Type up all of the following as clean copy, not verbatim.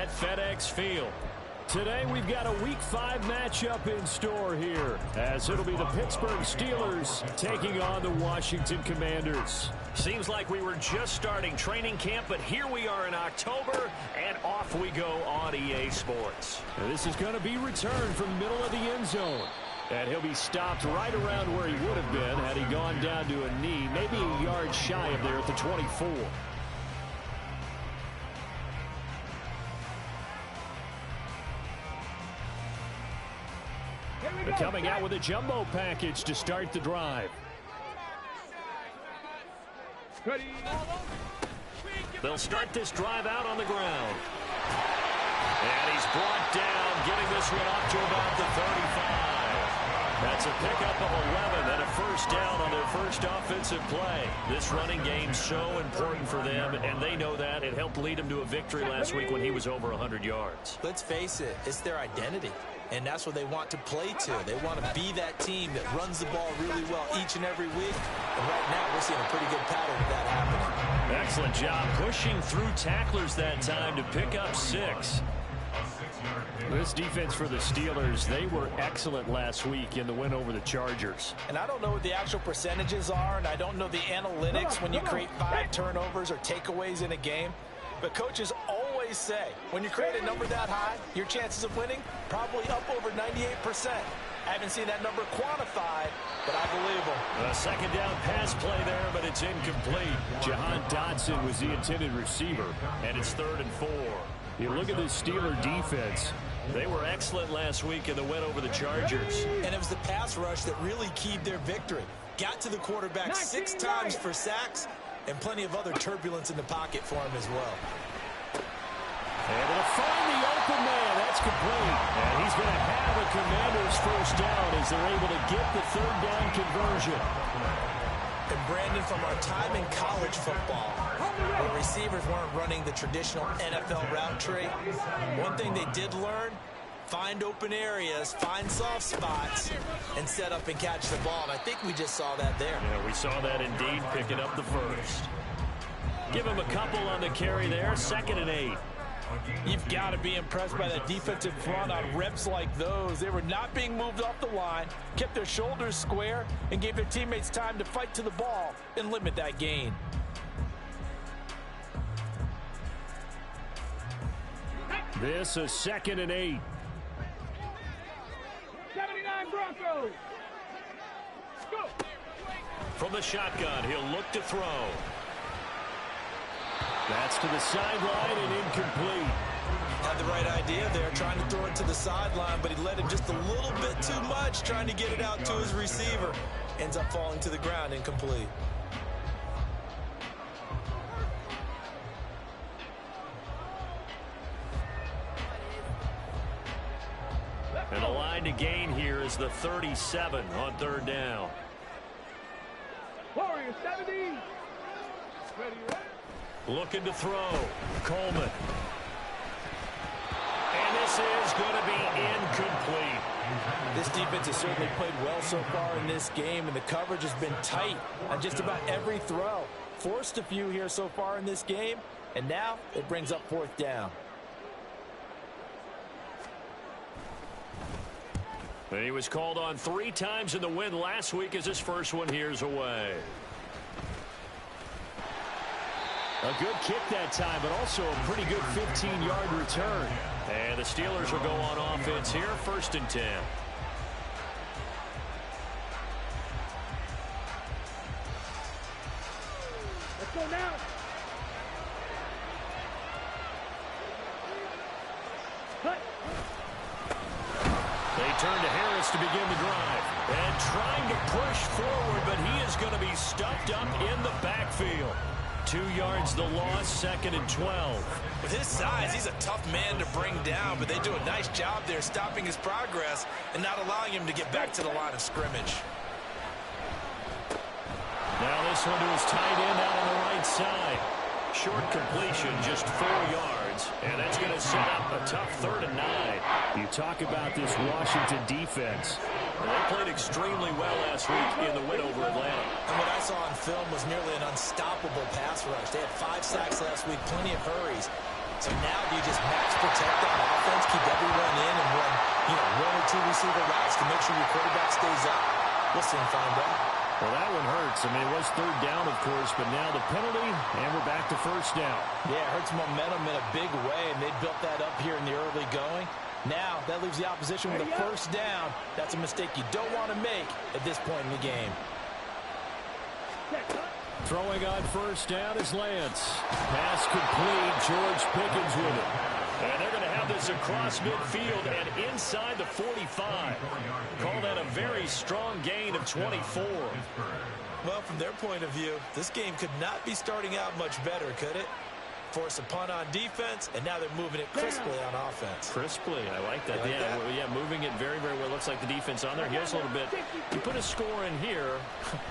at FedEx Field. Today we've got a Week 5 matchup in store here, as it'll be the Pittsburgh Steelers taking on the Washington Commanders. Seems like we were just starting training camp, but here we are in October, and off we go on EA Sports. Now, this is going to be returned from the middle of the end zone. And he'll be stopped right around where he would have been had he gone down to a knee, maybe a yard shy of there at the 24. They're coming out with a jumbo package to start the drive. They'll start this drive out on the ground. And he's brought down, getting this one up to about the 35. That's a pickup of 11 and a first down on their first offensive play. This running game's so important for them, and they know that. It helped lead them to a victory last week when he was over 100 yards. Let's face it, it's their identity. And that's what they want to play to. They want to be that team that runs the ball really well each and every week. And right now, we're seeing a pretty good pattern of that happening. Excellent job pushing through tacklers that time to pick up 6. This defense for the Steelers, they were excellent last week in the win over the Chargers. And I don't know what the actual percentages are, and I don't know the analytics when you create 5 turnovers or takeaways in a game. But coaches always say, when you create a number that high, your chances of winning probably up over 98%. I haven't seen that number quantified, but I believe them. A second down pass play there, but it's incomplete. Jahan Dotson was the intended receiver, and it's 3rd and 4. You look at the Steeler defense. They were excellent last week in the win over the Chargers. And it was the pass rush that really keyed their victory. Got to the quarterback 6 times for sacks, and plenty of other turbulence in the pocket for him as well. Able to find the open man. That's complete. And he's going to have a Commanders first down as they're able to get the 3rd down conversion. And Brandon, from our time in college football, where receivers weren't running the traditional NFL route tree, one thing they did learn, find open areas, find soft spots, and set up and catch the ball. And I think we just saw that there. Yeah, we saw that indeed, picking up the first. Give him a couple on the carry there, 2nd and 8. You've got to be impressed by that defensive front on reps like those. They were not being moved off the line, kept their shoulders square, and gave their teammates time to fight to the ball and limit that gain. This is 2nd and 8. 79 Broncos. Go. From the shotgun, he'll look to throw. That's to the sideline and incomplete. Had the right idea there, trying to throw it to the sideline, but he let him just a little bit too much, trying to get it out to his receiver. Ends up falling to the ground, incomplete. And the line to gain here is the 37 on 3rd down. Warriors 70. Ready. Looking to throw. Coleman. And this is going to be incomplete. This defense has certainly played well so far in this game, and the coverage has been tight on just about every throw. Forced a few here so far in this game, and now it brings up 4th down. And he was called on 3 times in the win last week as his first one here's away. A good kick that time, but also a pretty good 15-yard return. And the Steelers will go on offense here, 1st and 10. Let's go now. Cut. They turn to Harris to begin the drive. And trying to push forward, but he is going to be stuffed up in the backfield. 2 yards the loss, 2nd and 12. With his size, he's a tough man to bring down, but they do a nice job there stopping his progress and not allowing him to get back to the line of scrimmage. Now this one to his tight end out on the right side. Short completion, just 4 yards, and that's going to set up a tough 3rd and 9. You talk about this Washington defense. Well, they played extremely well last week in the win over Atlanta. And what I saw on film was nearly an unstoppable pass rush. They had 5 sacks last week, plenty of hurries. So now do you just max protect on offense, keep everyone in, and run, one or two receiver routes to make sure your quarterback stays up? We'll soon find out. Well, that one hurts. I mean, it was third down, of course, but now the penalty, and we're back to first down. Yeah, it hurts momentum in a big way, and they built that up here in the early going. Now, that leaves the opposition with a first down. That's a mistake you don't want to make at this point in the game. Throwing on first down is Lance. Pass complete. George Pickens with it. And they're going to have this across midfield and inside the 45. Call that a very strong gain of 24. Well, from their point of view, this game could not be starting out much better, could it? Force a punt on defense, and now they're moving it crisply on offense. Crisply, I like that. Yeah, moving it very, very well. Looks like the defense on their heels a little bit. You put a score in here,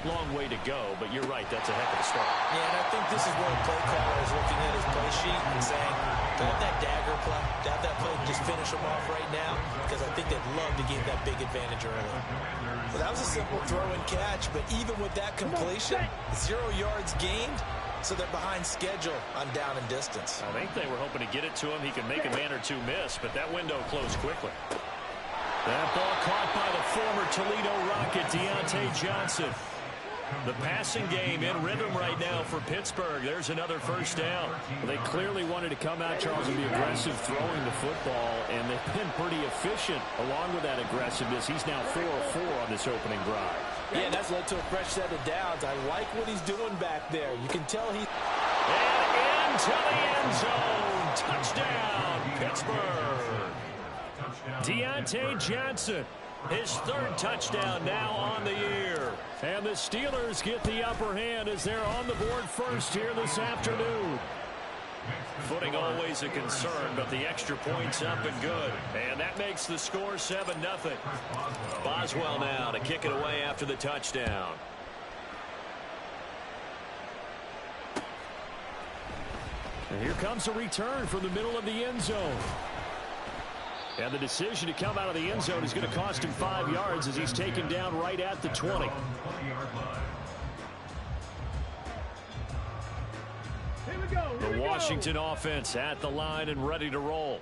long way to go, but you're right, that's a heck of a start. Yeah, and I think this is where the play caller is looking at his play sheet and saying, to have that dagger play, to have that play, just finish them off right now, because I think they'd love to gain that big advantage early. Well, that was a simple throw and catch, but even with that completion, 0 yards gained, so they're behind schedule on down and distance. I think they were hoping to get it to him. He could make a man or two miss, but that window closed quickly. That ball caught by the former Toledo Rocket, Deontay Johnson. The passing game in rhythm right now for Pittsburgh. There's another first down. They clearly wanted to come out, Charles, and be aggressive throwing the football, and they've been pretty efficient along with that aggressiveness. He's now 4 of 4 on this opening drive. Yeah, and that's led to a fresh set of downs. I like what he's doing back there. You can tell he... And into the end zone. Touchdown, Pittsburgh. Deontay Johnson, his third touchdown now on the year. And the Steelers get the upper hand as they're on the board first here this afternoon. Footing always a concern, but the extra point's up and good. And that makes the score 7-0. Boswell now to kick it away after the touchdown. And here comes a return from the middle of the end zone. And the decision to come out of the end zone is going to cost him 5 yards as he's taken down right at the 20. The Washington offense at the line and ready to roll.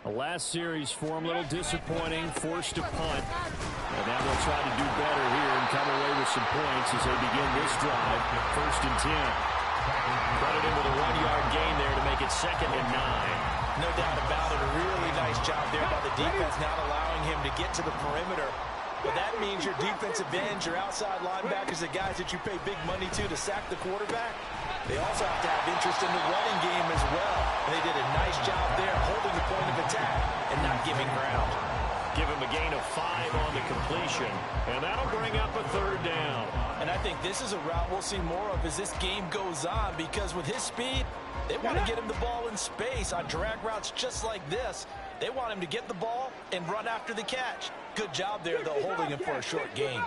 The last series for him, a little disappointing, forced to punt. And now they'll try to do better here and come away with some points as they begin this drive. 1st and 10. Credit him with a 1-yard gain there to make it 2nd and 9. No doubt about it. A really nice job there by the defense, not allowing him to get to the perimeter. But that means your defensive ends, your outside linebackers, the guys that you pay big money to sack the quarterback, they also have to have interest in the running game as well. And they did a nice job there holding the point of attack and not giving ground. Give him a gain of 5 on the completion, and that'll bring up a 3rd down. And I think this is a route we'll see more of as this game goes on, because with his speed, they want to get him the ball in space on drag routes just like this. They want him to get the ball and run after the catch. Good job there, though, holding him for a short gain.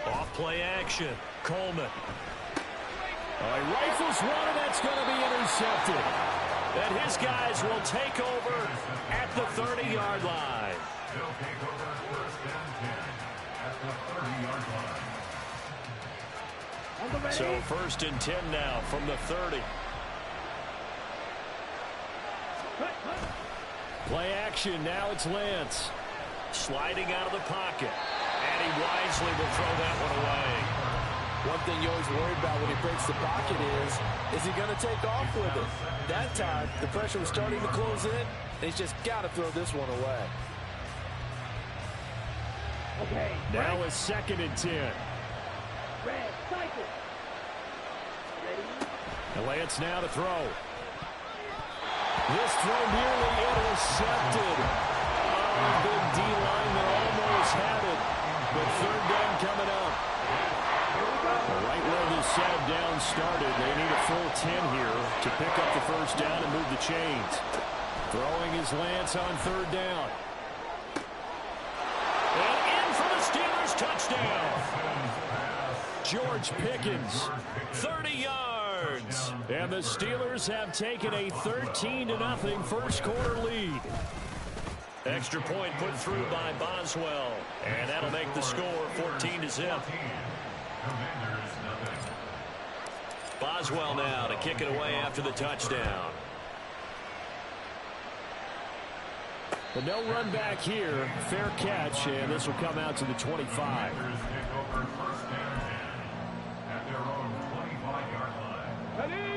Off play action. Coleman. He rifles one, and that's going to be intercepted. And his guys will take over at the 30-yard line. So 1st and 10 now from the 30. Play action. Now it's Lance. Sliding out of the pocket. And he wisely will throw that one away. One thing you always worry about when he breaks the pocket is he going to take off with it? That time, the pressure was starting to close in, and he's just got to throw this one away. Okay. Now it's 2nd and 10. Red, cycle. And Lance now to throw. This throw nearly intercepted. Big D line there almost had it. But 3rd down coming up. Right where this set of downs started, they need a full 10 here to pick up the 1st down and move the chains. Throwing his Lance on 3rd down. And in for the Steelers touchdown. George Pickens, 30 yards. And the Steelers have taken a 13-0 first quarter lead. Extra point put through by Boswell. And that'll make the score 14-0. Boswell now to kick it away after the touchdown. But no run back here. Fair catch, and this will come out to the 25.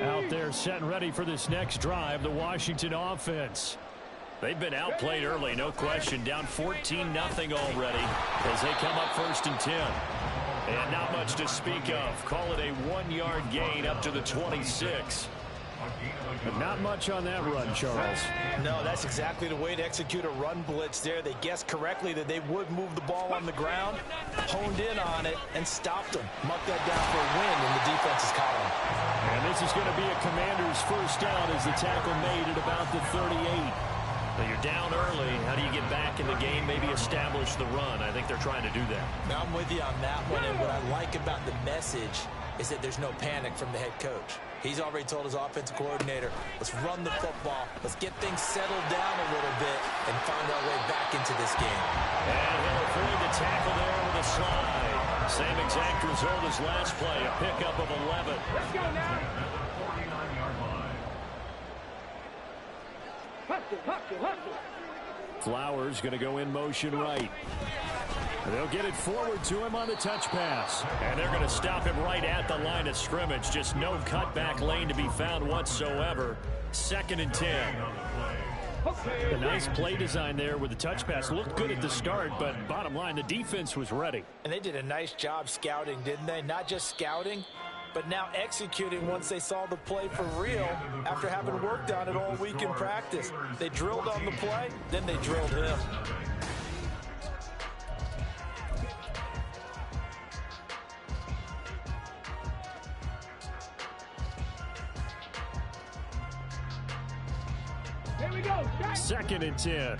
Out there set and ready for this next drive, the Washington offense. They've been outplayed early, no question. Down 14-0 already as they come up 1st and 10. And not much to speak of. Call it a 1-yard gain up to the 26. But not much on that run, Charles. No, that's exactly the way to execute a run blitz there. They guessed correctly that they would move the ball on the ground, honed in on it, and stopped them. Mucked that down for a win in the defense's column. And this is going to be a Commander's first down as the tackle made at about the 38. Now you're down early. How do you get back in the game, maybe establish the run? I think they're trying to do that. Now I'm with you on that one, and what I like about the message is that there's no panic from the head coach. He's already told his offensive coordinator, let's run the football, let's get things settled down a little bit and find our way back into this game. And he'll avoid the tackle there with a slide. Same exact result as last play, a pickup of 11. Let's go now. Hustle, hustle, hustle. Flowers going to go in motion right. They'll get it forward to him on the touch pass. And they're going to stop him right at the line of scrimmage. Just no cutback lane to be found whatsoever. 2nd and 10. A nice play design there with the touch pass. Looked good at the start, but bottom line, the defense was ready. And they did a nice job scouting, didn't they? Not just scouting, but now executing once they saw the play for real after having worked on it all week in practice. They drilled on the play, then they drilled him. Here we go. 2nd and 10.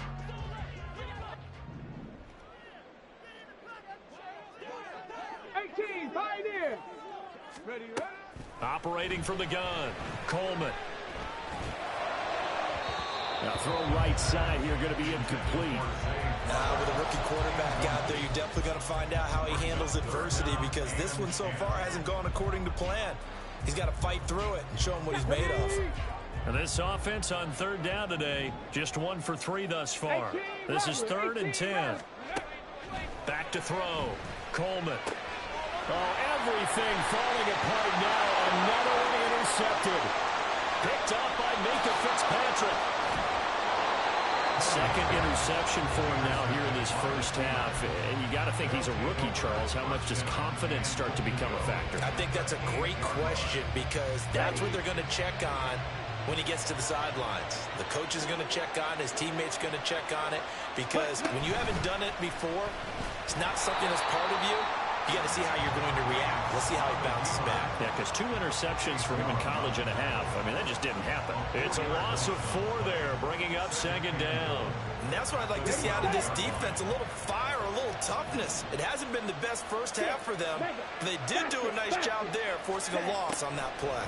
Pioneer. Ready, ready. Operating from the gun. Coleman. Now throw right side here, going to be incomplete. With a rookie quarterback out there, you're definitely going to find out how he handles adversity because this one so far hasn't gone according to plan. He's got to fight through it and show him what he's made of. And this offense on 3rd down today, just 1 for 3 thus far. This is 3rd and 10. Back to throw. Coleman. Oh, everything falling apart now. Another one intercepted. Picked up by Mika Fitzpatrick. 2nd interception for him now here in this first half. And you got to think he's a rookie, Charles. How much does confidence start to become a factor? I think that's a great question because that's what they're going to check on when he gets to the sidelines. The coach is going to check on, his teammates going to check on it because when you haven't done it before, it's not something that's part of you. You got to see how you're going to react. Let's see how he bounces back. Yeah, because 2 interceptions for him in college and a half. I mean, that just didn't happen. It's a loss of 4 there, bringing up 2nd down. And that's what I'd like to see out of this defense, a little fire, a little toughness. It hasn't been the best first half for them, but they did do a nice job there, forcing a loss on that play.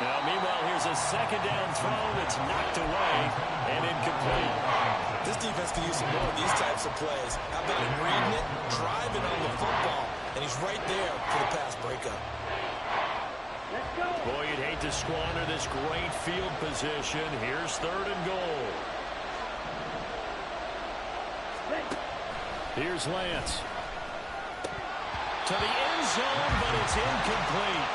Now, meanwhile, here's a 2nd down throw that's knocked away and incomplete. This defense can use some more of these types of plays. How about him reading it, driving on the football, and he's right there for the pass breakup. Let's go. Boy, you'd hate to squander this great field position. Here's 3rd and goal. Here's Lance. To the end zone, but it's incomplete.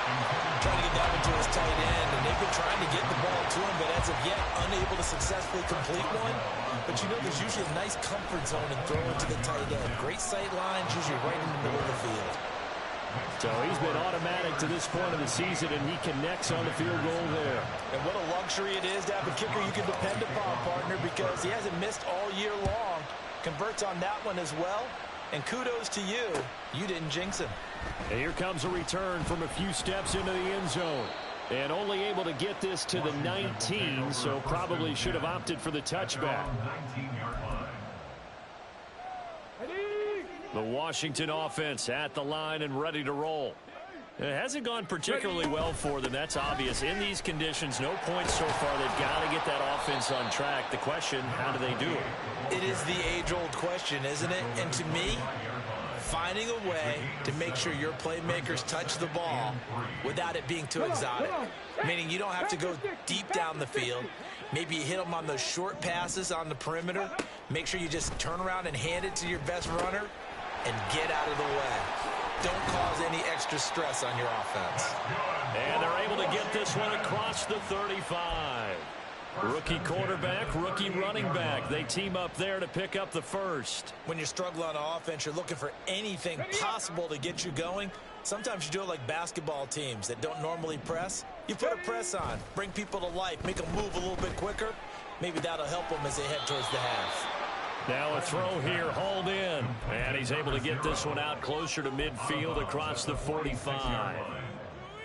Trying to get that one to his tight end, and they've been trying to get the ball to him, but as of yet, unable to successfully complete one. But you know there's usually a nice comfort zone in throwing to the tight end. Great sight lines, usually right in the middle of the field. So he's been automatic to this point of the season, and he connects on the field goal there. And what a luxury it is to have a kicker you can depend upon, partner, because he hasn't missed all year long. Converts on that one as well. And kudos to you. You didn't jinx him. And here comes a return from a few steps into the end zone. And only able to get this to the 19, so probably should have opted for the touchback. The Washington offense at the line and ready to roll. It hasn't gone particularly well for them. That's obvious. In these conditions, no points so far. They've got to get that offense on track. The question, how do they do it? It is the age-old question, isn't it? And to me, finding a way to make sure your playmakers touch the ball without it being too exotic. Meaning you don't have to go deep down the field. Maybe you hit them on those short passes on the perimeter. Make sure you just turn around and hand it to your best runner and get out of the way. Don't cause any extra stress on your offense. And they're able to get this one across the 35. Rookie quarterback, rookie running back. They team up there to pick up the first. When you're struggling on offense, you're looking for anything possible to get you going. Sometimes you do it like basketball teams that don't normally press. You put a press on, bring people to life, make them move a little bit quicker. Maybe that'll help them as they head towards the half. Now a throw here, hauled in. And he's able to get this one out closer to midfield across the 45.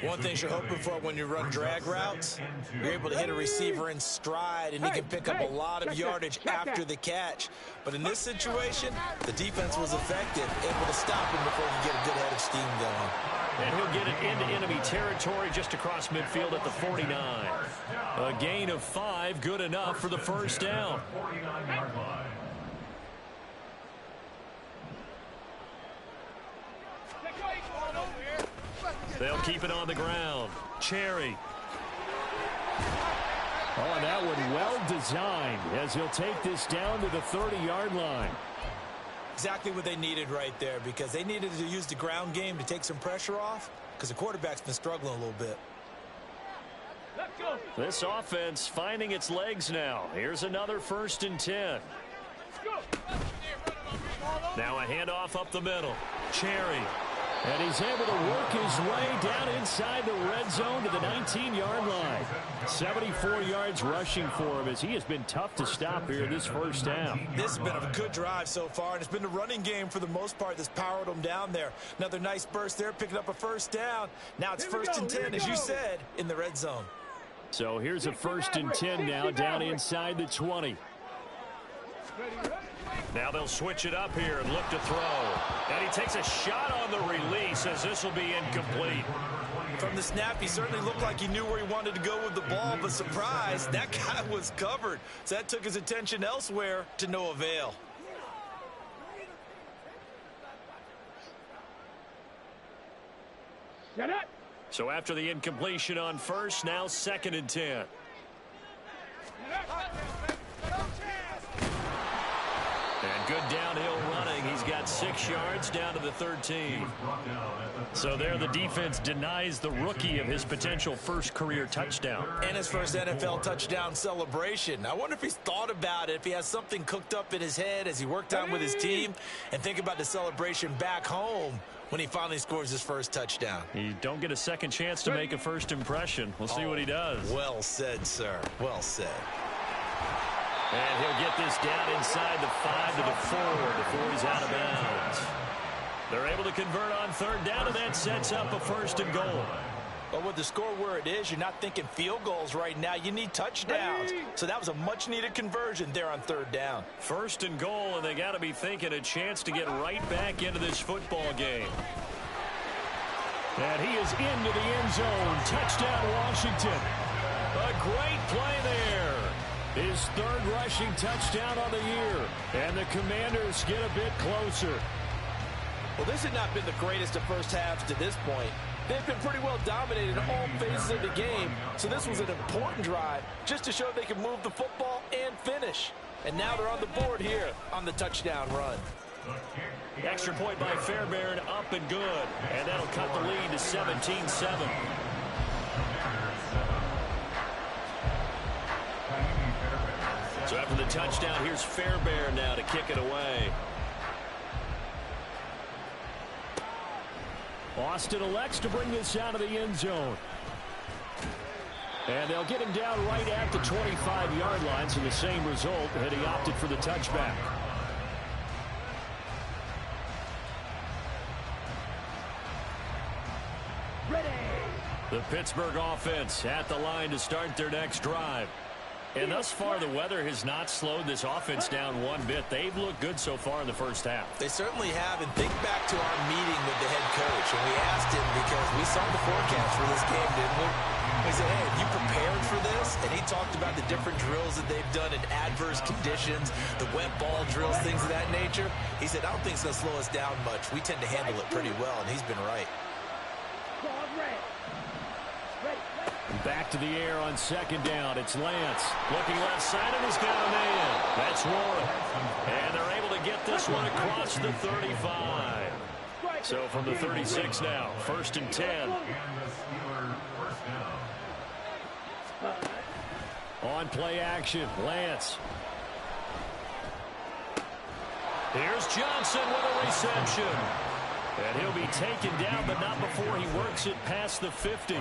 One thing you're hoping for when you run drag routes, you're able to hit a receiver in stride, and he can pick up a lot of yardage after the catch. But in this situation, the defense was effective, able to stop him before he get a good head of steam going. And he'll get it into enemy territory just across midfield at the 49. A gain of 5, good enough for the first down. They'll keep it on the ground. Cherry. Oh, and that one well designed as he'll take this down to the 30-yard line. Exactly what they needed right there, because they needed to use the ground game to take some pressure off, because the quarterback's been struggling a little bit. This offense finding its legs now. Here's another 1st and 10. Now a handoff up the middle. Cherry. And he's able to work his way down inside the red zone to the 19-yard line. 74 yards rushing for him as he has been tough to stop here this first half. This has been a good drive so far, and it's been the running game for the most part that's powered them down there. Another nice burst there, picking up a first down. Now it's 1st and 10, as you said, in the red zone. So here's a 1st and 10 now down inside the 20. Now they'll switch it up here and look to throw. And he takes a shot on the release as this will be incomplete. From the snap, he certainly looked like he knew where he wanted to go with the ball, but surprise, that guy was covered. So that took his attention elsewhere to no avail. So after the incompletion on first, now 2nd and 10. And good downhill running. He's got 6 yards down to the 13. So there the defense denies the rookie of his potential first career touchdown. And his first NFL touchdown celebration. I wonder if he's thought about it, if he has something cooked up in his head as he worked out with his team, and think about the celebration back home when he finally scores his first touchdown. You don't get a second chance to make a first impression. We'll see what he does. Well said, sir. Well said. And he'll get this down inside the 5 to the 4 before he's out of bounds. They're able to convert on 3rd down, and that sets up a 1st and goal. But with the score where it is, you're not thinking field goals right now. You need touchdowns. So that was a much-needed conversion there on 3rd down. 1st and goal, and they got to be thinking a chance to get right back into this football game. And he is into the end zone. Touchdown, Washington. A great play there. His 3rd rushing touchdown on the year. And the Commanders get a bit closer. Well, this had not been the greatest of first halves to this point. They've been pretty well dominated in all phases of the game, so this was an important drive just to show they can move the football and finish. And now they're on the board here on the touchdown run. Extra point by Fairbairn, up and good. And that'll cut the lead to 17-7. So after the touchdown, here's Fairbairn now to kick it away. Austin elects to bring this out of the end zone. And they'll get him down right at the 25-yard line, so the same result had he opted for the touchback. Ready. The Pittsburgh offense at the line to start their next drive. And thus far, the weather has not slowed this offense down one bit. They've looked good so far in the first half. They certainly have. And think back to our meeting with the head coach. And we asked him, because we saw the forecast for this game, didn't we? We said, hey, have you prepared for this, and he talked about the different drills that they've done in adverse conditions, the wet ball drills, things of that nature. He said, I don't think it's going to slow us down much. We tend to handle it pretty well, and he's been right. Back to the air on second down. It's Lance. Looking left side, and he's got a man. That's Warren. And they're able to get this one across the 35. So from the 36 now, 1st and 10. On play action, Lance. Here's Johnson with a reception. And he'll be taken down, but not before he works it past the 50.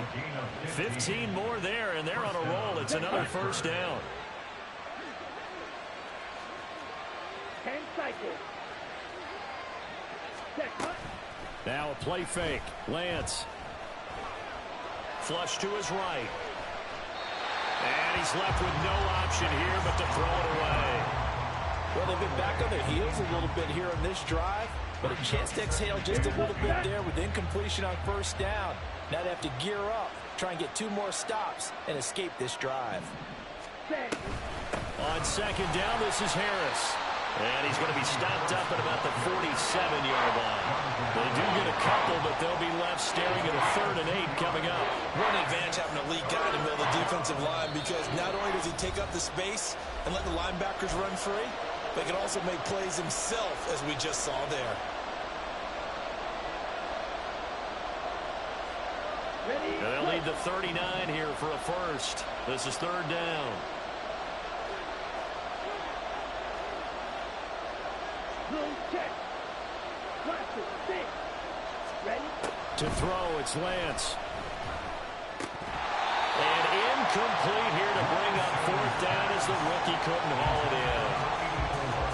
15 more there, and they're on a roll. It's another 1st down. 10 cycles. Now a play fake. Lance. Flush to his right. And he's left with no option here but to throw it away. Well, they've been back on their heels a little bit here on this drive, but a chance to exhale just a little bit there with incompletion on 1st down. Now they have to gear up, try and get 2 more stops, and escape this drive. On 2nd down, this is Harris. And he's going to be stopped up at about the 47-yard line. They do get a couple, but they'll be left staring at a 3rd and 8 coming up. What an advantage having a elite guy in the middle of the defensive line, because not only does he take up the space and let the linebackers run free, but he can also make plays himself, as we just saw there. And they'll need the 39 here for a 1st. This is 3rd down. To throw, it's Lance. And incomplete here to bring up 4th down as the rookie couldn't haul it in.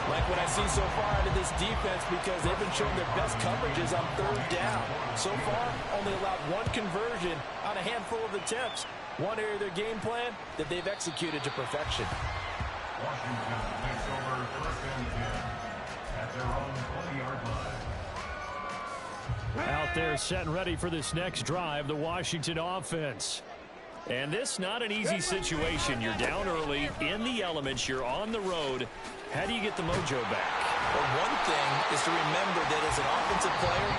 Like what I see so far out of this defense, because they've been showing their best coverages on 3rd down. So far, only allowed 1 conversion on a handful of attempts. One area of their game plan that they've executed to perfection. Washington takes over 1st and 10 at their own 20-yard line. Out there set and ready for this next drive, the Washington offense. And this not an easy situation. You're down early, in the elements, you're on the road. How do you get the mojo back? Well, one thing is to remember that as an offensive player,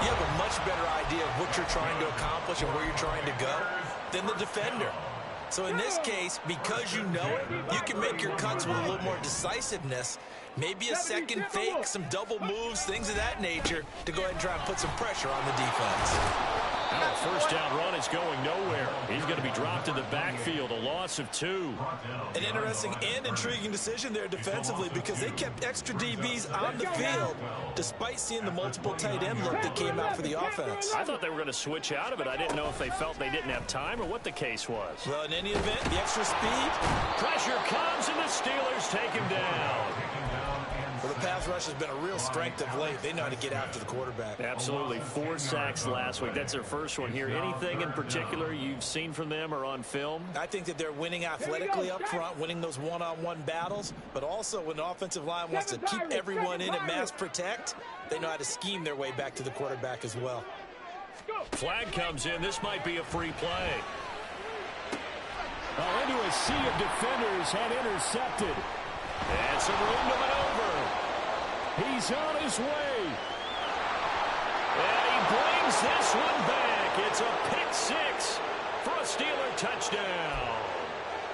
you have a much better idea of what you're trying to accomplish and where you're trying to go than the defender. So in this case, because you know it, you can make your cuts with a little more decisiveness. Maybe a second fake, some double moves, things of that nature to go ahead and try and put some pressure on the defense. Now a 1st down run is going nowhere. He's going to be dropped in the backfield, a loss of 2. An interesting and intriguing decision there defensively, because they kept extra DBs on the field despite seeing the multiple tight end look that came out for the offense. I thought they were going to switch out of it. I didn't know if they felt they didn't have time or what the case was. Well, in any event, the extra speed. Pressure comes and the Steelers take him down. Well, the pass rush has been a real strength of late. They know how to get after the quarterback. Absolutely. 4 sacks last week. That's their first one here. Anything in particular you've seen from them or on film? I think that they're winning athletically up front, winning those one-on-one battles, but also when the offensive line wants to keep everyone in and mass protect, they know how to scheme their way back to the quarterback as well. Flag comes in. This might be a free play. Oh, into a sea of defenders, had intercepted. And some room to maneuver. He's on his way. And he brings this one back. It's a pick 6 for a Steeler touchdown.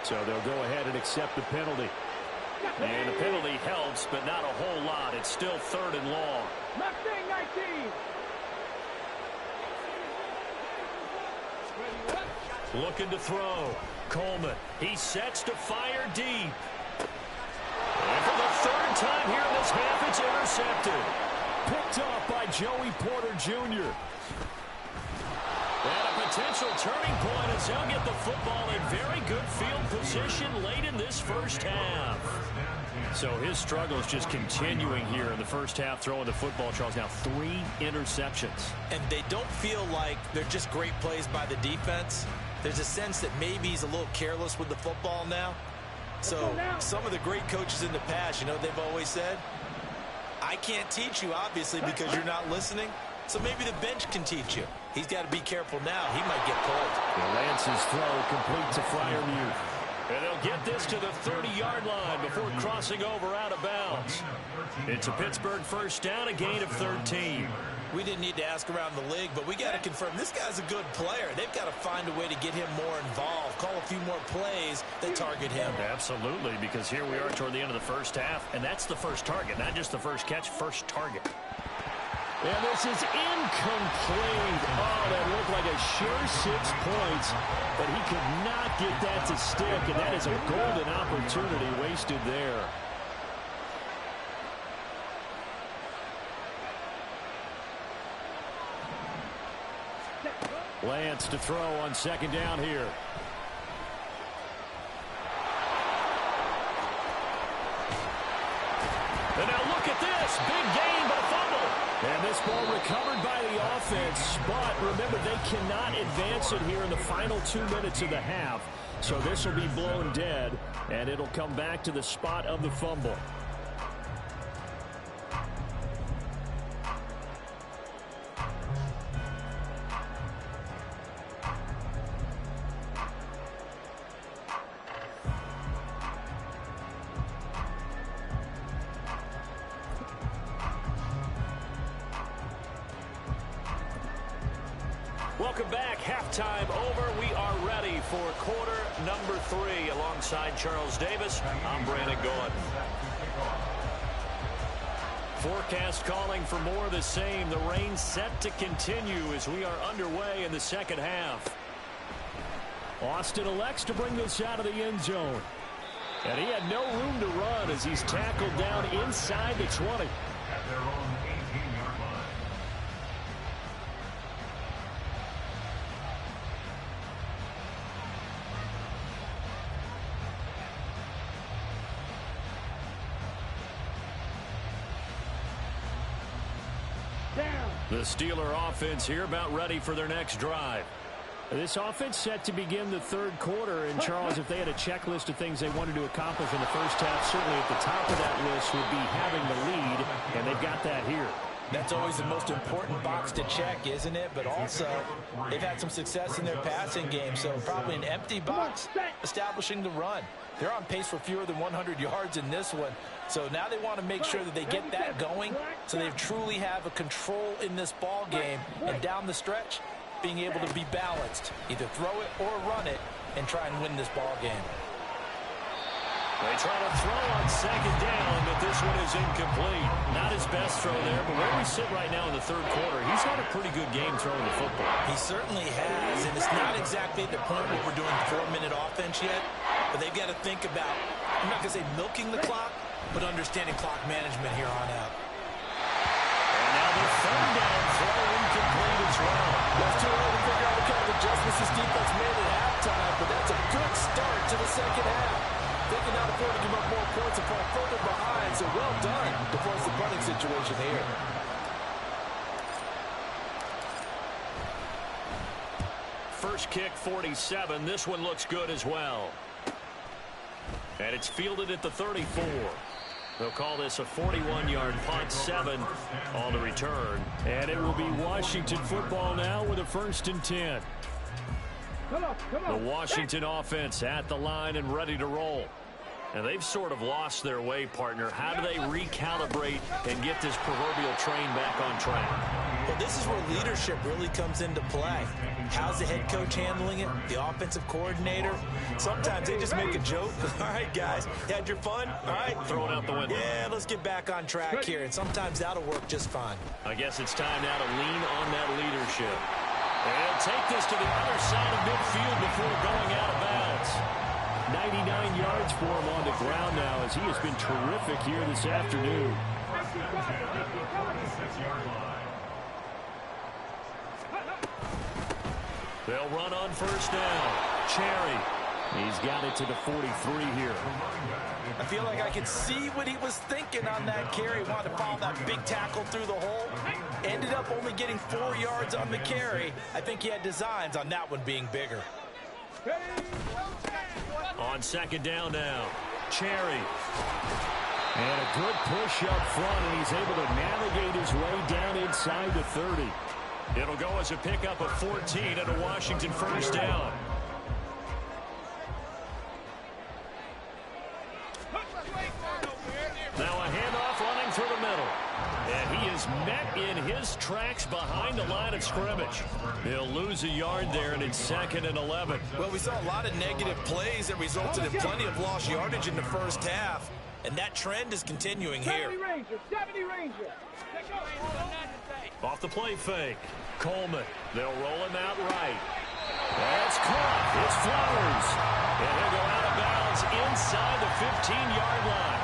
So they'll go ahead and accept the penalty. And the penalty helps, but not a whole lot. It's still 3rd and long. Mustang 19. Looking to throw. Coleman. He sets to fire deep. And for the 3rd time here in this half, it's intercepted. Picked off by Joey Porter Jr. And a potential turning point as they'll get the football in very good field position late in this 1st half. So his struggle is just continuing here in the 1st half, throwing the football. Charles, now 3 interceptions. And they don't feel like they're just great plays by the defense. There's a sense that maybe he's a little careless with the football now. So some of the great coaches in the past, you know, they've always said, I can't teach you, obviously, because you're not listening. So maybe the bench can teach you. He's got to be careful now. He might get pulled. Lance's throw complete to Freiermuth. And they'll get this to the 30-yard line before crossing over out of bounds. It's a Pittsburgh first down, a gain of 13. We didn't need to ask around the league, but we got to confirm this guy's a good player. They've got to find a way to get him more involved, call a few more plays that target him. Absolutely, because here we are toward the end of the first half, and that's the first target, not just the first catch, first target. And this is incomplete. Oh, that looked like a sure 6 points, but he could not get that to stick, and that is a golden opportunity wasted there. Lance to throw on second down here. And now look at this. Big gain, but a fumble. And this ball recovered by the offense. But remember, they cannot advance it here in the final 2 minutes of the half. So this will be blown dead, and it'll come back to the spot of the fumble. Welcome back. Halftime over. We are ready for quarter number 3. Alongside Charles Davis, I'm Brandon Gordon. Forecast calling for more of the same. The rain set to continue as we are underway in the second half. Austin elects to bring this out of the end zone. And he had no room to run as he's tackled down inside the 20. At their own 18-yard line. The Steeler offense here about ready for their next drive. This offense set to begin the third quarter. And, Charles, if they had a checklist of things they wanted to accomplish in the first half, certainly at the top of that list would be having the lead, and they've got that here. That's always the most important box to check, isn't it? But also, they've had some success in their passing game, so probably an empty box establishing the run. They're on pace for fewer than 100 yards in this one, so now they want to make sure that they get that going so they truly have a control in this ball game, and down the stretch, being able to be balanced, either throw it or run it, and try and win this ball game. They try to throw on second down, but this one is incomplete. Not his best throw there, but where we sit right now in the third quarter, he's had a pretty good game throwing the football. He certainly has, and it's not exactly at the point where we're doing 4-minute offense yet, but they've got to think about, I'm not going to say milking the clock, but understanding clock management here on out. And now the third down throw incomplete as well. That's too early to figure out what kind of adjustments this defense made at halftime, but that's a good start to the second half. They can not afford to give up more points and fall further behind, so well done to force the punting situation here. First kick, 47. This one looks good as well. And it's fielded at the 34. They'll call this a 41-yard punt, 7 on the return. And it will be Washington football now with a 1st and 10. The Washington offense at the line and ready to roll. And they've sort of lost their way, partner. How do they recalibrate and get this proverbial train back on track? Well, this is where leadership really comes into play. How's the head coach handling it? The offensive coordinator? Sometimes they just make a joke. All right, guys, you had your fun? All right. Throw it out the window. Yeah, let's get back on track here. And sometimes that'll work just fine. I guess it's time now to lean on that leadership. And he'll take this to the other side of midfield before going out of bounds. 99 yards for him on the ground now as he has been terrific here this afternoon. They'll run on first down. Cherry. He's got it to the 43 here. I feel like I could see what he was thinking on that carry. Wanted to follow that big tackle through the hole. Ended up only getting 4 yards on the carry. I think he had designs on that one being bigger. On second down now, Cherry. And a good push up front, and he's able to navigate his way down inside the 30. It'll go as a pickup of 14 and a Washington first down. Now a handoff running through the middle. And he is met in his tracks behind the line of scrimmage. He'll lose a yard there, and it's 2nd and 11. Well, we saw a lot of negative plays that resulted in plenty of lost yardage in the first half. And that trend is continuing here. 70 Ranger. Off the play fake. Coleman. They'll roll him out right. That's caught. It's Flowers. And he'll go out of bounds inside the 15-yard line.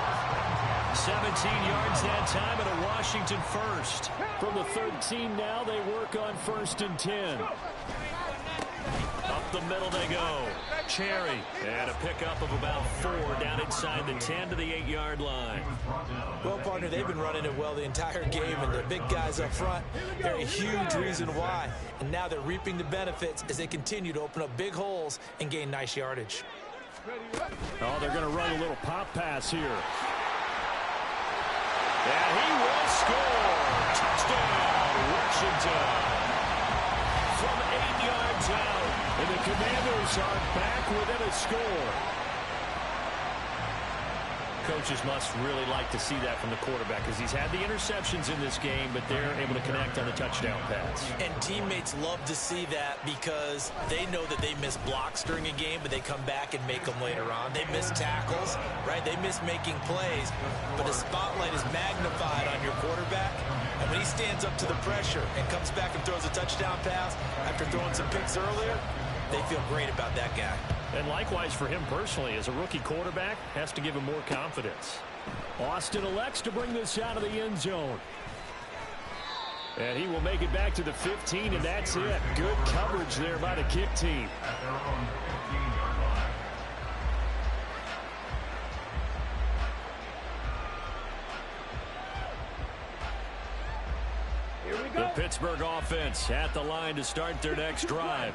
17 yards that time and a Washington first. From the 13 now, they work on 1st and 10. Up the middle they go. Cherry. And a pickup of about 4 down inside the 10 to the 8-yard line. Well, partner, they've been running it well the entire game, and the big guys up front, they're a huge reason why. And now they're reaping the benefits as they continue to open up big holes and gain nice yardage. Oh, they're going to run a little pop pass here. And he will score. Touchdown, Washington. From 8 yards out, and the Commanders are back within a score. Coaches must really like to see that from the quarterback because he's had the interceptions in this game, but they're able to connect on the touchdown pass. And teammates love to see that because they know that they miss blocks during a game, but they come back and make them later on. They miss tackles, right? They miss making plays, but the spotlight is magnified on your quarterback. And when he stands up to the pressure and comes back and throws a touchdown pass after throwing some picks earlier, they feel great about that guy. And likewise for him personally, as a rookie quarterback, has to give him more confidence. Austin elects to bring this out of the end zone. And he will make it back to the 15, and that's it. Good coverage there by the kick team. The Pittsburgh offense at the line to start their next drive.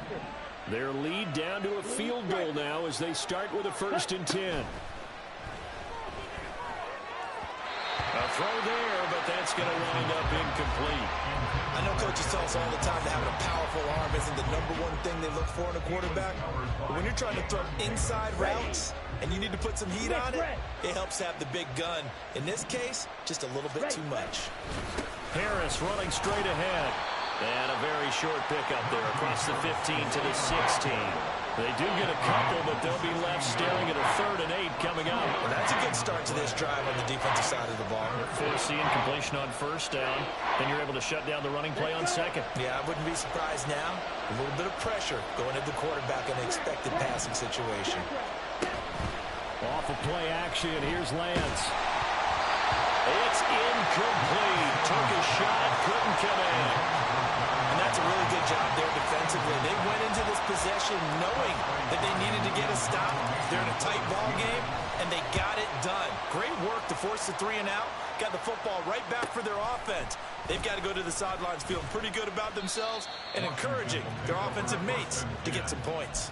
Their lead down to a field goal now as they start with a 1st and 10. A throw there, but that's going to wind up incomplete. I know coaches tell us all the time that having a powerful arm isn't the #1 thing they look for in a quarterback. But when you're trying to throw inside routes and you need to put some heat on it, it helps have the big gun. In this case, just a little bit too much. Harris running straight ahead. And a very short pickup there across the 15 to the 16. They do get a couple, but they'll be left staring at a 3rd and 8 coming up. Well, that's a good start to this drive on the defensive side of the ball. Forcing completion on 1st down, and you're able to shut down the running play on 2nd. Yeah, I wouldn't be surprised now. A little bit of pressure going at the quarterback in an expected passing situation. Off of play action, here's Lance. It's incomplete. Took a shot, couldn't come in. And that's a really good job there defensively. They went into this possession knowing that they needed to get a stop. They're in a tight ball game, and they got it done. Great work to force the 3 and out. Got the football right back for their offense. They've got to go to the sidelines feeling pretty good about themselves and encouraging their offensive mates to get some points.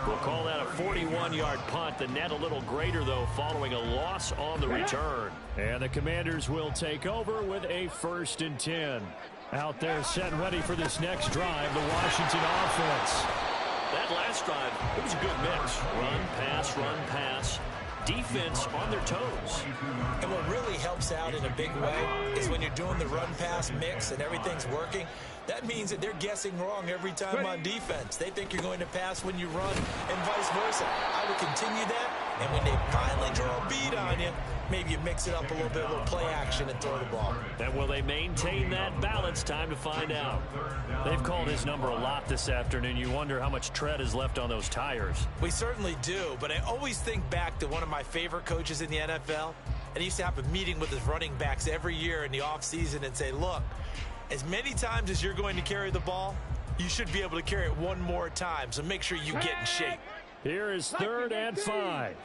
We'll call that a 41-yard punt. The net a little greater, though, following a loss on the return. And the Commanders will take over with a 1st and 10. Out there set ready for this next drive, the Washington offense. That last drive, it was a good mix. Run, pass. Defense on their toes. And what really helps out in a big way is when you're doing the run-pass mix and everything's working, that means that they're guessing wrong every time on defense. They think you're going to pass when you run and vice versa. I would continue that, and when they finally draw a bead on you, maybe you mix it up a little bit, a little play action, and throw the ball. And will they maintain that balance? Time to find out. They've called his number a lot this afternoon. You wonder how much tread is left on those tires. We certainly do, but I always think back to one of my favorite coaches in the NFL, and he used to have a meeting with his running backs every year in the offseason and say, look, as many times as you're going to carry the ball, you should be able to carry it one more time, so make sure you get in shape. Here is 3rd and 5.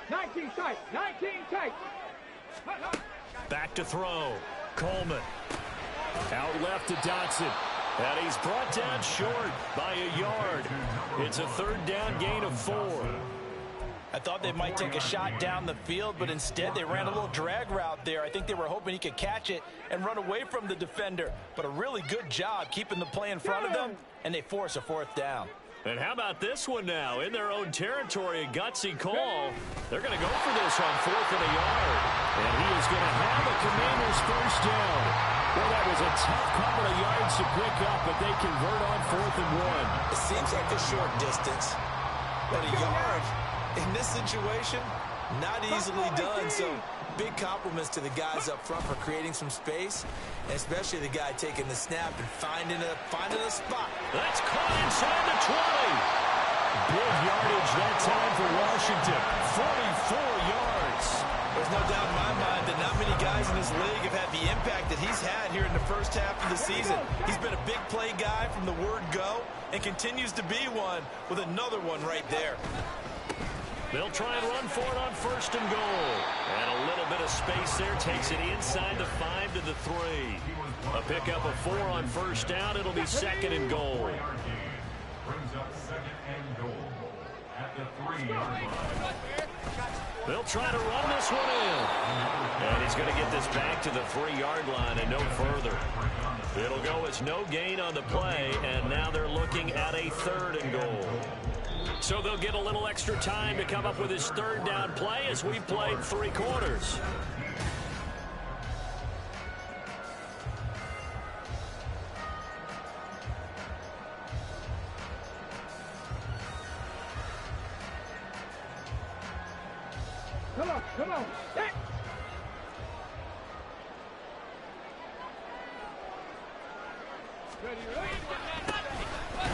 19 tight. Back to throw. Coleman. Out left to Dotson. And he's brought down short by a yard. It's a 3rd down gain of 4. I thought they might take a shot down the field, but instead they ran a little drag route there. I think they were hoping he could catch it and run away from the defender. But a really good job keeping the play in front of them, and they force a 4th down. And how about this one now? In their own territory, a gutsy call. They're going to go for this on 4th and a yard. And he is going to have a Commanders first down. Well, that was a tough couple of yards to pick up, but they convert on 4th and 1. It seems like a short distance, but a yard in this situation, not easily done. So big compliments to the guys up front for creating some space, and especially the guy taking the snap and finding a spot. That's caught inside the 20. Big yardage that time for Washington. 44 yards. There's no doubt in my mind that not many guys in this league have had the impact that he's had here in the first half of the season. He's been a big play guy from the word go and continues to be one with another one right there. They'll try and run for it on 1st and goal. And a little bit of space there takes it inside the 5 to the 3. A pickup of 4 on 1st down. It'll be 2nd and goal. Brings up 2nd and goal at the 3-yard line. They'll try to run this one in. And he's going to get this back to the 3-yard line and no further. It'll go as no gain on the play, and now they're looking at a 3rd and goal. So they'll get a little extra time to come up with his 3rd down play as we played 3 quarters. Come on. Set.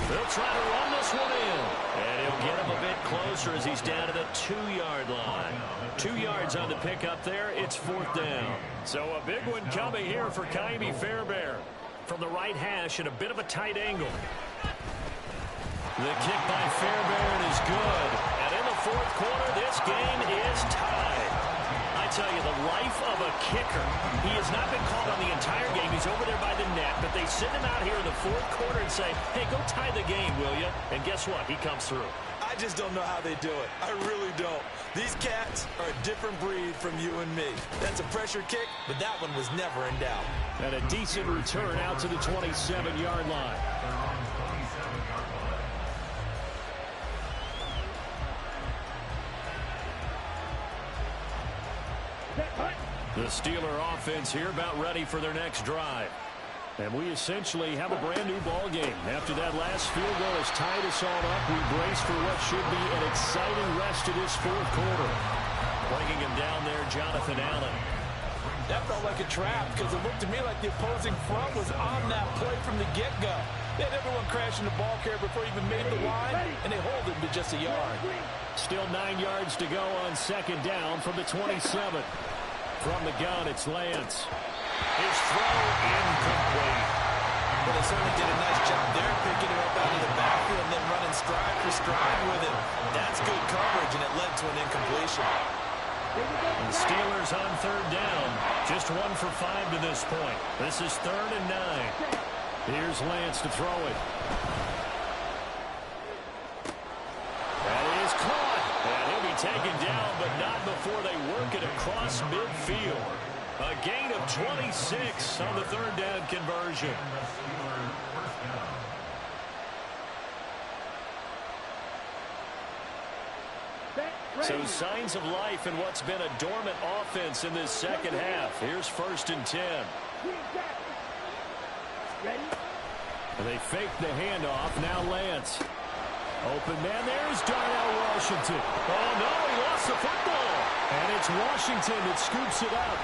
They'll try to run this one in. And he'll get him a bit closer as he's down to the 2-yard line. 2 yards on the pickup there. It's 4th down. So a big one coming here for Ka'imi Fairbairn. From the right hash at a bit of a tight angle. The kick by Fairbairn is good. And in the 4th quarter, this game is tied. I tell you, the life of a kicker. He has not been called on the entire game. He's over there by the net, but they send him out here in the 4th quarter and say, hey, go tie the game, will you? And guess what? He comes through. I just don't know how they do it. I really don't. These cats are a different breed from you and me. That's a pressure kick, but that one was never in doubt. And a decent return out to the 27-yard line. The Steeler offense here about ready for their next drive. And we essentially have a brand-new ball game. After that last field goal has tied us all up, we brace for what should be an exciting rest of this 4th quarter. Bringing him down there, Jonathan Allen. That felt like a trap because it looked to me like the opposing front was on that play from the get-go. They had everyone crashing the ball carrier before he even made the line, and they hold him to just a yard. Still 9 yards to go on 2nd down from the 27. From the gun, it's Lance. His throw incomplete. But they certainly did a nice job there, picking him up out of the backfield and then running stride for stride with him. That's good coverage, and it led to an incompletion. The Steelers on 3rd down. Just 1 for 5 to this point. This is 3rd and 9. Here's Lance to throw it. That is caught. And he'll be taken down, but not before they work it across midfield. A gain of 26 on the 3rd down conversion. So signs of life in what's been a dormant offense in this 2nd half. Here's 1st and 10. And they fake the handoff. Now Lance. Open man. There's Darnell Washington. Oh, no, he lost the football. And it's Washington that scoops it up.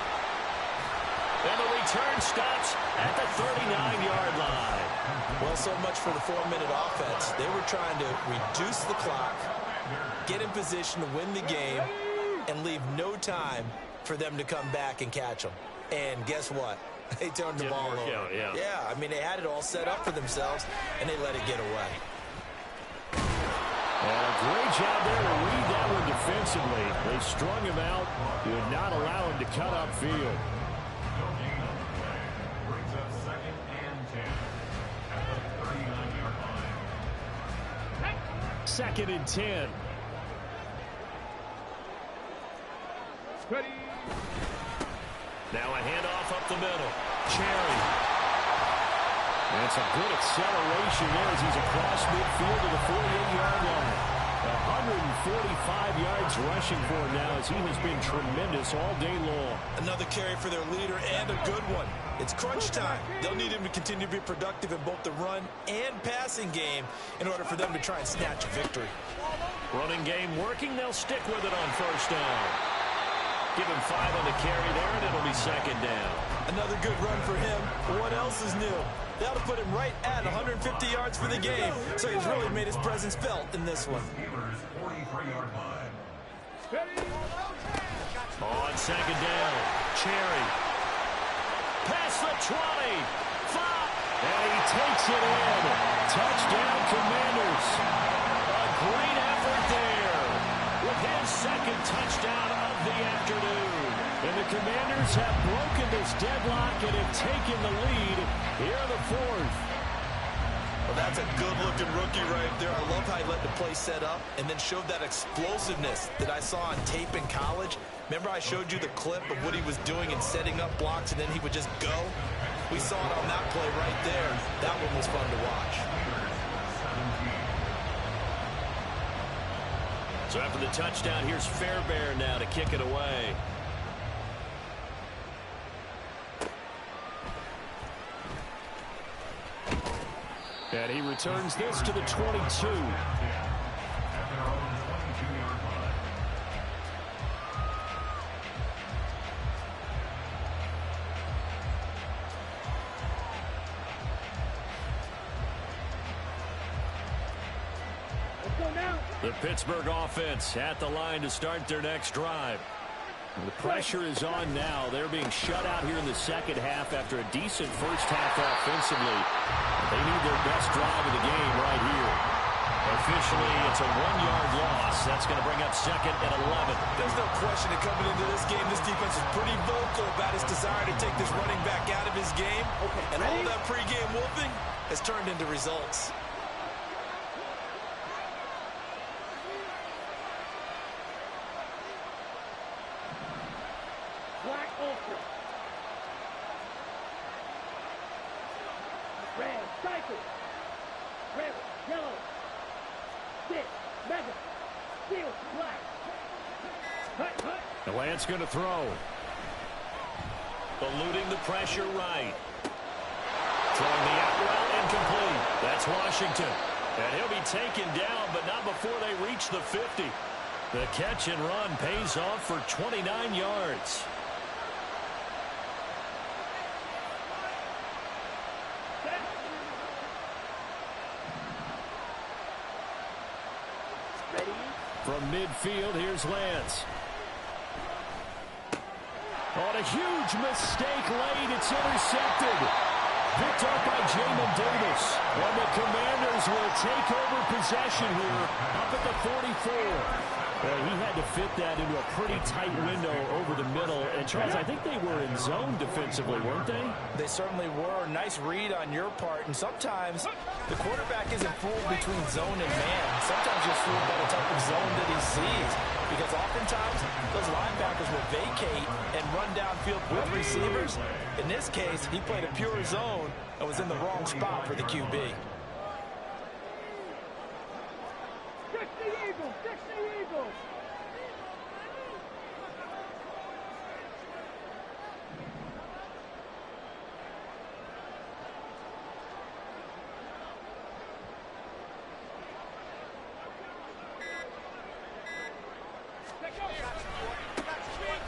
And the return stops at the 39-yard line. Well, so much for the 4-minute offense. They were trying to reduce the clock, get in position to win the game, and leave no time for them to come back and catch them. And guess what? They turned the ball over. Yeah, I mean, they had it all set up for themselves, and they let it get away. And a great job there to read that one defensively. They strung him out, did not allow him to cut upfield. Brings up 2nd and 10 at the 39-yard line. 2nd and 10. Ready. Now a handoff up the middle. Cherry. And it's a good acceleration there as he's across midfield to the 48-yard line. 145 yards rushing for him now as he has been tremendous all day long. Another carry for their leader and a good one. It's crunch time. They'll need him to continue to be productive in both the run and passing game in order for them to try and snatch a victory. Running game working. They'll stick with it on first down. Give him 5 on the carry there, and it'll be second down. Another good run for him. What else is new? That'll put him right at 150 yards for the game, so he's really made his presence felt in this one. Steelers 43-yard line. On second down, Cherry. Past the 20. 5. And he takes it in. Touchdown, Commanders. A great effort there with his second touchdown of the afternoon. And the Commanders have broken this deadlock and have taken the lead here in the fourth. Well, that's a good-looking rookie right there. I love how he let the play set up and then showed that explosiveness that I saw on tape in college. Remember I showed you the clip of what he was doing and setting up blocks, and then he would just go? We saw it on that play right there. That one was fun to watch. So after the touchdown, here's Fairbairn now to kick it away. And he returns this to the 22. The Pittsburgh offense at the line to start their next drive. The pressure is on now. They're being shut out here in the second half after a decent first half offensively. They need their best drive of the game right here. Officially, it's a 1-yard loss. That's going to bring up second and 11. There's no question that coming into this game, this defense is pretty vocal about its desire to take this running back out of his game. And all that pregame wolfing has turned into results. Black ultra. Red cycle. Red, yellow. Stick, mega. Steel, black. Hut, hut. The Lance going to throw. Eluding the pressure right. Throwing the out route incomplete. That's Washington. And he'll be taken down, but not before they reach the 50. The catch and run pays off for 29 yards. From midfield, here's Lance. On a huge mistake late, it's intercepted. Picked up by Jamin Davis. And the Commanders will take over possession here up at the 44. Well, he had to fit that into a pretty tight window over the middle. And, Charles, I think they were in zone defensively, weren't they? They certainly were. Nice read on your part. And sometimes the quarterback isn't fooled between zone and man. Sometimes you're fooled by the type of zone that he sees. Because oftentimes those linebackers will vacate and run downfield with receivers. In this case, he played a pure zone and was in the wrong spot for the QB. 60 Eagles, 60 Eagles.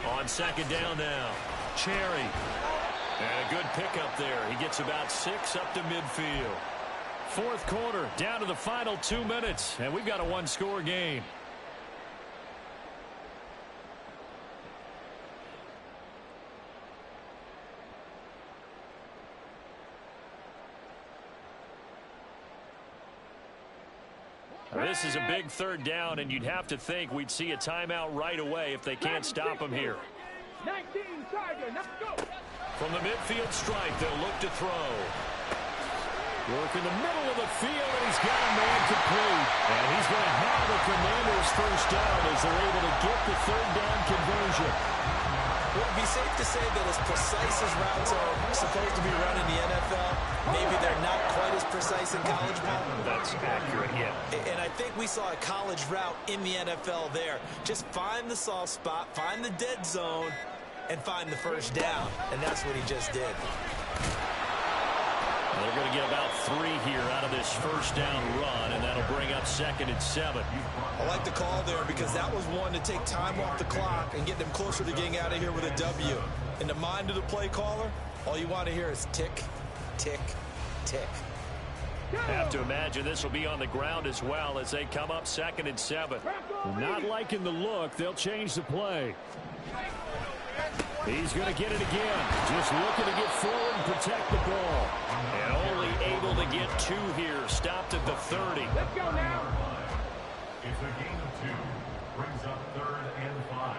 On second down now, Cherry. And a good pickup there. He gets about 6 up to midfield. Fourth quarter, down to the final 2 minutes, and we've got a one-score game. This is a big third down, and you'd have to think we'd see a timeout right away if they can't stop him here. 19 Tiger, let's go. From the midfield stripe, they'll look to throw. Work in the middle of the field, and he's got a man complete. And he's going to have the Commanders first down as they're able to get the third down conversion. Would it be safe to say that as precise as routes are supposed to be run in the NFL, maybe they're not quite as precise in college ball? That's accurate, yeah. And I think we saw a college route in the NFL there. Just find the soft spot, find the dead zone, and find the first down. And that's what he just did. They're going to get about 3 here out of this first down run, and that'll bring up 2nd and 7. I like the call there because that was one to take time off the clock and get them closer to getting out of here with a W. In the mind of the play caller, all you want to hear is tick, tick, tick. Have to imagine this will be on the ground as well as they come up 2nd and 7. Not liking the look. They'll change the play. He's going to get it again. Just looking to get forward and protect the ball. And only able to get 2 here. Stopped at the 30. Let's go now. It's a gain of 2. Brings up 3rd and 5.